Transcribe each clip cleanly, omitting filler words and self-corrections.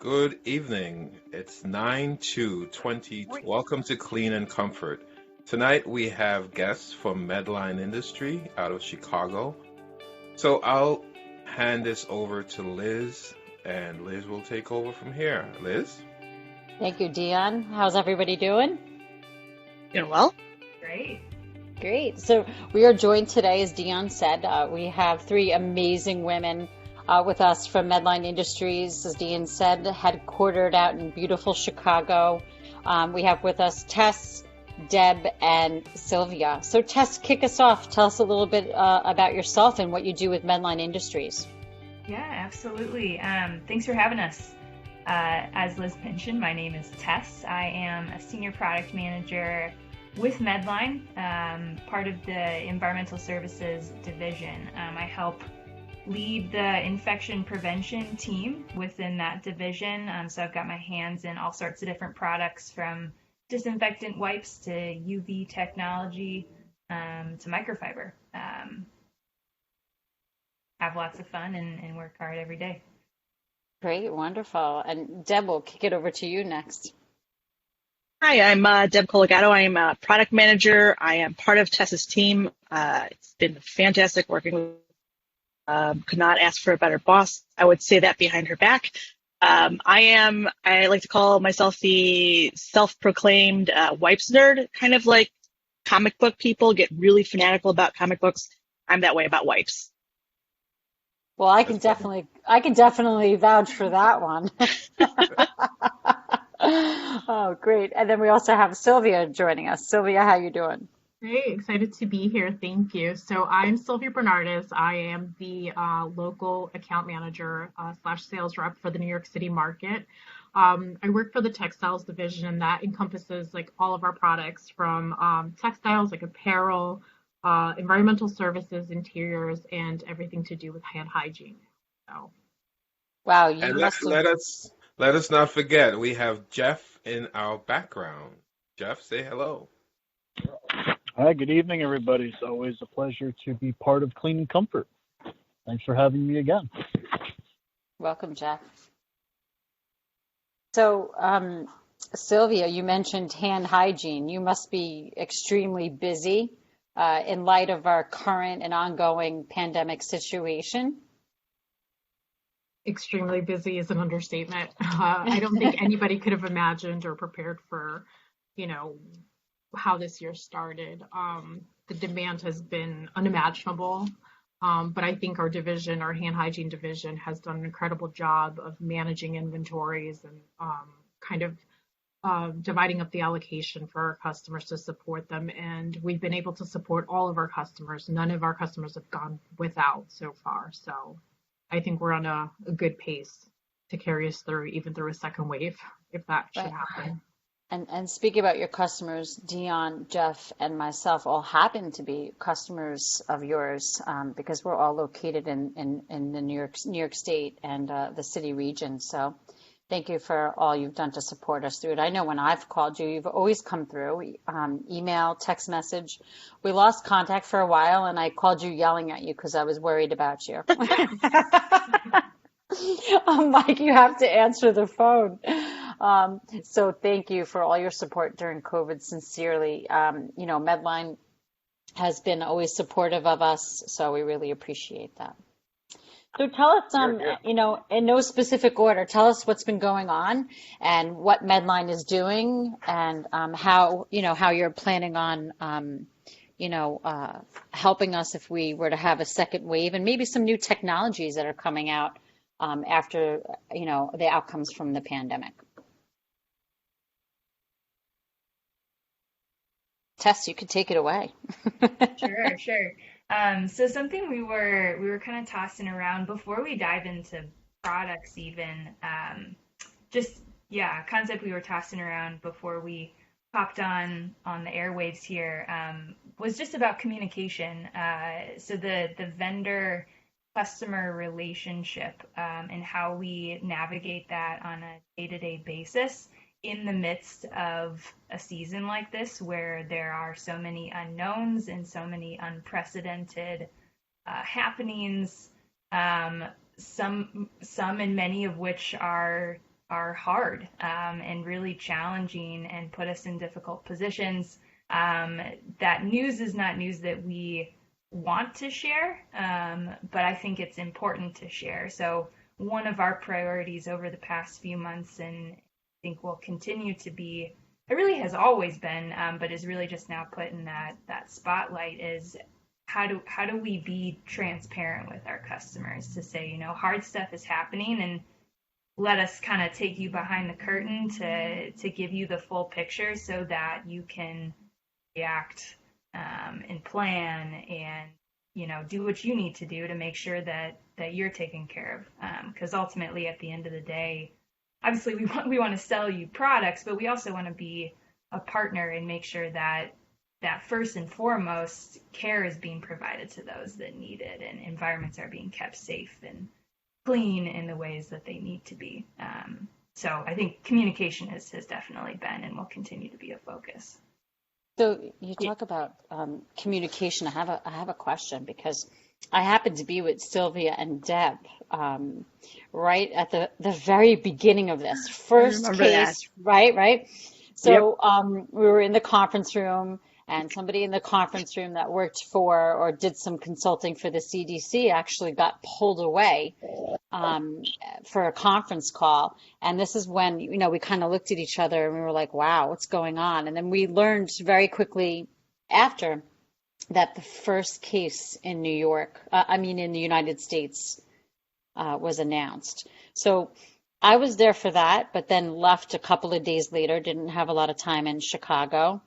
Good evening. It's 9/2/20. Welcome to Clean and Comfort. Tonight we have guests from Medline Industry out of Chicago. So I'll hand this over to Liz, and Liz will take over from here. Liz? Thank you, Dion. How's everybody doing? Doing well. Great. Great. So we are joined today, as Dion said, we have three amazing women with us from Medline Industries, as Dion said, headquartered out in beautiful Chicago. We have with us Tess, Deb, and Sylvia. So Tess, kick us off. Tell us a little bit about yourself and what you do with Medline Industries. Yeah, absolutely. Thanks for having us. As Liz mentioned, my name is Tess. I am a senior product manager with Medline, part of the environmental services division. I help lead the infection prevention team within that division. So I've got my hands in all sorts of different products, from disinfectant wipes to UV technology to microfiber. Have lots of fun and work hard every day. Great, wonderful. And Deb, we'll kick it over to you next. Hi, I'm Deb Colagato. I am a product manager. I am part of Tess's team. It's been fantastic working with could not ask for a better boss. I would say that behind her back. I like to call myself the self-proclaimed wipes nerd, kind of like comic book people get really fanatical about comic books. I'm that way about wipes. Well, I can definitely vouch for that one. Oh, great. And then we also have Sylvia joining us. Sylvia, how you doing? Great, excited to be here. Thank you. So I'm Sylvia Bernardis. I am the local account manager slash sales rep for the New York City market. I work for the textiles division, and that encompasses like all of our products from textiles, like apparel, environmental services, interiors, and everything to do with hand hygiene. So, wow, you And must have. let us not forget, we have Jeff in our background. Jeff, say hello. Hi, good evening, everybody. It's always a pleasure to be part of Clean and Comfort. Thanks for having me again. Welcome, Jeff. So, Sylvia, you mentioned hand hygiene. You must be extremely busy in light of our current and ongoing pandemic situation. extremely busy is an understatement. I don't think anybody could have imagined or prepared for, you know, how this year started. The demand has been unimaginable. But I think our division, our hand hygiene division, has done an incredible job of managing inventories and kind of dividing up the allocation for our customers to support them. And we've been able to support all of our customers. None of our customers have gone without so far. So I think we're on a good pace to carry us through, even through a second wave, if that should Right. happen. And speaking about your customers, Dion, Jeff, and myself all happen to be customers of yours because we're all located in the New York State and the city region. So thank you for all you've done to support us through it. I know when I've called you, you've always come through, email, text message. We lost contact for a while, and I called you yelling at you because I was worried about you. I'm like, you have to answer the phone. So thank you for all your support during COVID, sincerely. Medline has been always supportive of us, so we really appreciate that. So tell us, in no specific order, tell us what's been going on and what Medline is doing, and how you're planning on, helping us if we were to have a second wave, and maybe some new technologies that are coming out after, the outcomes from the pandemic. Tess, you could take it away. Sure. So something we were kind of tossing around before we dive into products, even a concept we were tossing around before we popped on the airwaves here, was just about communication. So the vendor customer relationship, and how we navigate that on a day-to-day basis in the midst of a season like this, where there are so many unknowns and so many unprecedented happenings, some and many of which are are hard and really challenging and put us in difficult positions. That news is not news that we want to share, but I think it's important to share. So one of our priorities over the past few months, and I think will continue to be, it really has always been, but is really just now put in that spotlight, is how do we be transparent with our customers to say, hard stuff is happening, and let us kind of take you behind the curtain to give you the full picture so that you can react and plan and do what you need to do to make sure that you're taken care of, because ultimately at the end of the day, obviously we want to sell you products, but we also want to be a partner and make sure that first and foremost care is being provided to those that need it, and environments are being kept safe and clean in the ways that they need to be. So I think communication has definitely been and will continue to be a focus. So you talk about communication. I have a question, because I happened to be with Sylvia and Deb right at the very beginning of this first case, that. Right. So yep. We were in the conference room, and somebody in the conference room that worked for or did some consulting for the CDC actually got pulled away for a conference call. And this is when, we kind of looked at each other and we were like, wow, what's going on? And then we learned very quickly after that the first case in in the United States was announced. So I was there for that, but then left a couple of days later, didn't have a lot of time in Chicago.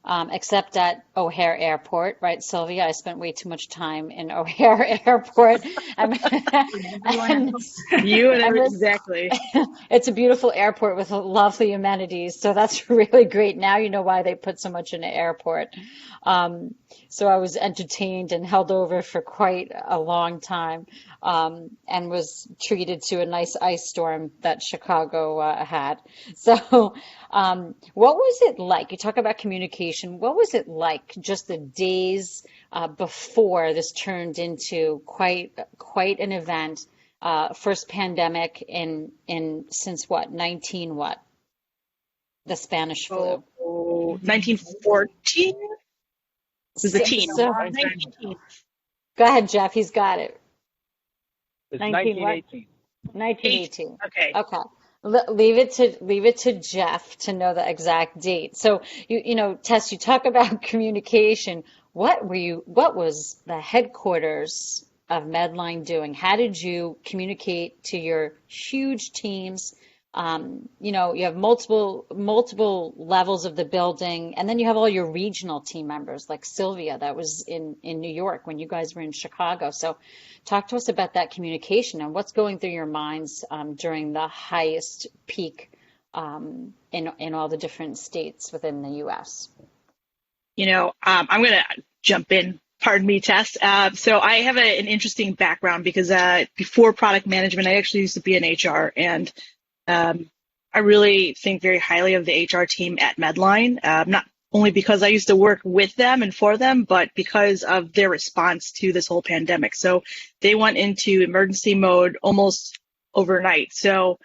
Except at O'Hare Airport, right, Sylvia? I spent way too much time in O'Hare Airport. Exactly. It's a beautiful airport with lovely amenities, so that's really great. Now you know why they put so much in the airport. So I was entertained and held over for quite a long time, and was treated to a nice ice storm that Chicago had. So what was it like? You talk about communication. What was it like just the days before this turned into quite an event? First pandemic in since what? The Spanish flu. 1914 was the teen. So, go ahead, Jeff. He's got it. It's 1918. 1918. Okay. Leave it to Jeff to know the exact date. So Tess, you talk about communication. What was the headquarters of Medline doing? How did you communicate to your huge teams? You have multiple levels of the building, and then you have all your regional team members like Sylvia that was in New York when you guys were in Chicago. So talk to us about that communication and what's going through your minds during the highest peak in all the different states within the U.S. I'm going to jump in. Pardon me, Tess. So I have an interesting background because before product management, I actually used to be in HR, and I really think very highly of the HR team at Medline, not only because I used to work with them and for them, but because of their response to this whole pandemic. So they went into emergency mode almost overnight. So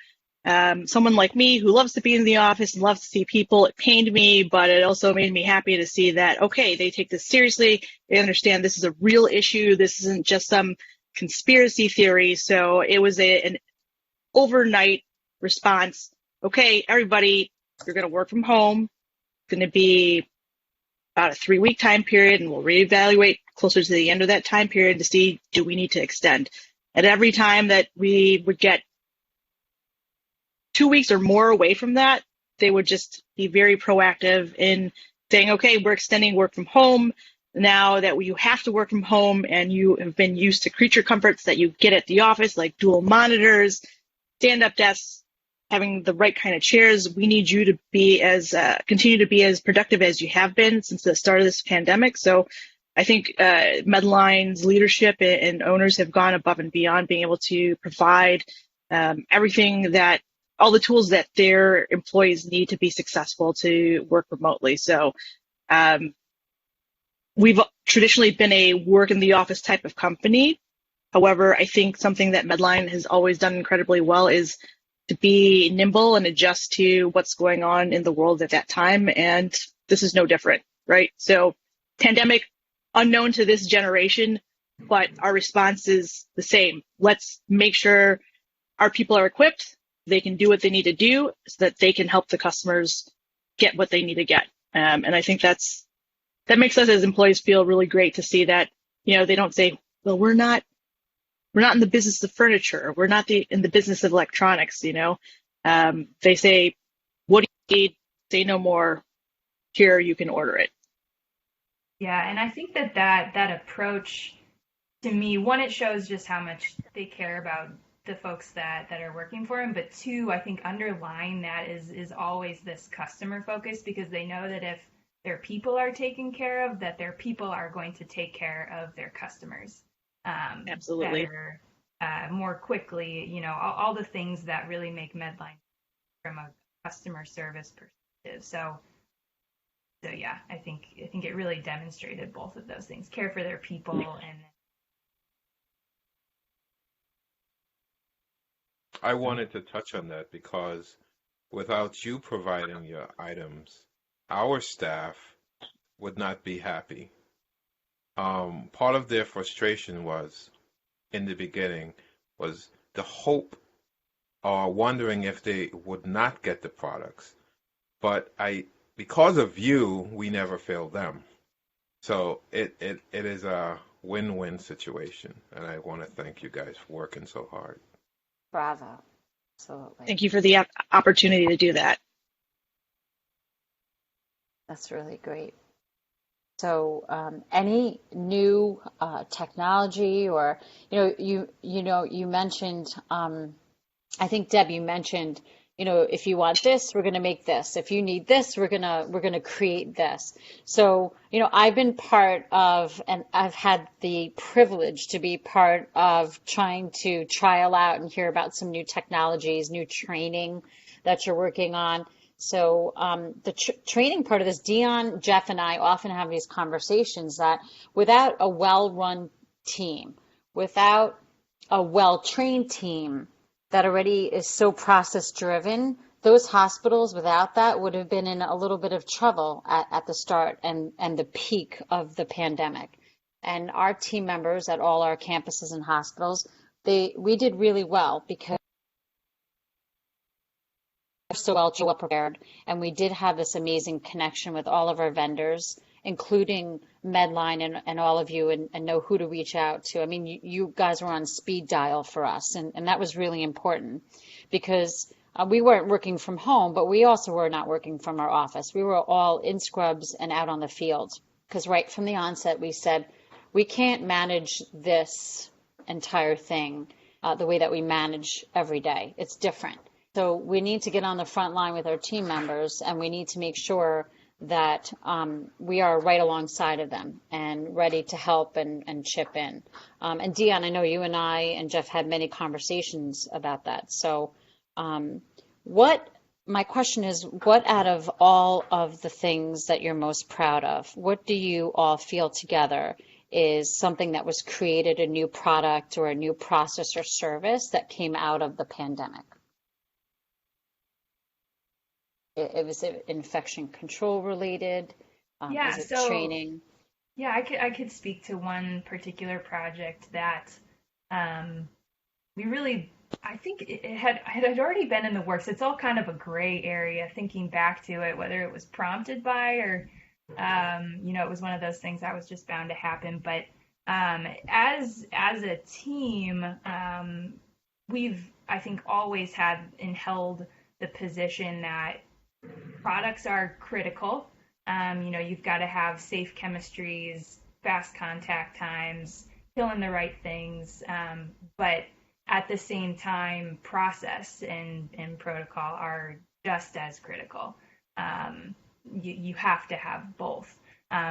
someone like me who loves to be in the office and loves to see people, it pained me, but it also made me happy to see that, okay, they take this seriously. They understand this is a real issue. This isn't just some conspiracy theory. So it was an overnight response. Okay, everybody, you're going to work from home. It's going to be about a 3-week time period, and we'll reevaluate closer to the end of that time period to see, do we need to extend? At every time that we would get 2 weeks or more away from that, they would just be very proactive in saying, okay, we're extending work from home. Now that you have to work from home and you have been used to creature comforts that you get at the office, like dual monitors, stand-up desks, having the right kind of chairs, we need you to be continue to be as productive as you have been since the start of this pandemic. So I think Medline's leadership and owners have gone above and beyond being able to provide everything that all the tools that their employees need to be successful to work remotely. So we've traditionally been a work in the office type of company. However, I think something that Medline has always done incredibly well is to be nimble and adjust to what's going on in the world at that time. And this is no different, right? So pandemic, unknown to this generation, but our response is the same. Let's make sure our people are equipped, they can do what they need to do so that they can help the customers get what they need to get. And I think that makes us as employees feel really great to see that, they don't say, well, we're not in the business of furniture. We're not in the business of electronics, They say, what do you need? Say no more. Here, you can order it. Yeah, and I think that approach, to me, one, it shows just how much they care about the folks that are working for them, but two, I think underlying that is always this customer focus, because they know that if their people are taken care of, that their people are going to take care of their customers Absolutely. better, more quickly, all the things that really make Medline from a customer service perspective. So yeah, I think it really demonstrated both of those things: care for their people and. I wanted to touch on that because without you providing your items, our staff would not be happy. Part of their frustration was, in the beginning, was the hope or wondering if they would not get the products. But because of you, we never failed them. So it is a win-win situation, and I want to thank you guys for working so hard. Bravo. Absolutely. Thank you for the opportunity to do that. That's really great. So, any new technology, or you mentioned, I think Deb, you mentioned, if you want this, we're going to make this. If you need this, we're gonna create this. So, I've been part of, and I've had the privilege to be part of trying to trial out and hear about some new technologies, new training that you're working on. So the training part of this, Dion, Jeff, and I often have these conversations that without a well-run team, without a well-trained team that already is so process-driven, those hospitals without that would have been in a little bit of trouble at the start and the peak of the pandemic. And our team members at all our campuses and hospitals, we did really well because so well prepared, and we did have this amazing connection with all of our vendors, including Medline and all of you, and know who to reach out to. I mean, you guys were on speed dial for us, and that was really important because we weren't working from home, but we also were not working from our office. We were all in scrubs and out on the field because right from the onset we said we can't manage this entire thing the way that we manage every day. It's different. So we need to get on the front line with our team members, and we need to make sure that we are right alongside of them and ready to help and chip in. And Dion, I know you and I and Jeff had many conversations about that. So my question is, what out of all of the things that you're most proud of, what do you all feel together is something that was created, a new product or a new process or service that came out of the pandemic? It was infection control related. Yeah, was it training? Yeah, I could speak to one particular project that we really, I think it had already been in the works. It's all kind of a gray area thinking back to it, whether it was prompted by or it was one of those things that was just bound to happen. But as a team, we've, I think, always had and held the position that products are critical. You've got to have safe chemistries, fast contact times, killing the right things, but at the same time, process and protocol are just as critical. You have to have both.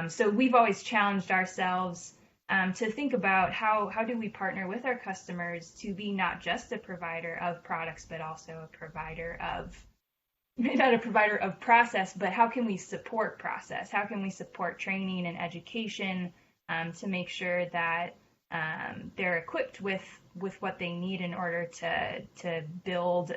So we've always challenged ourselves to think about how do we partner with our customers to be not just a provider of products, but also a provider of, not a provider of process, but how can we support process? How can we support training and education to make sure that they're equipped with what they need in order to build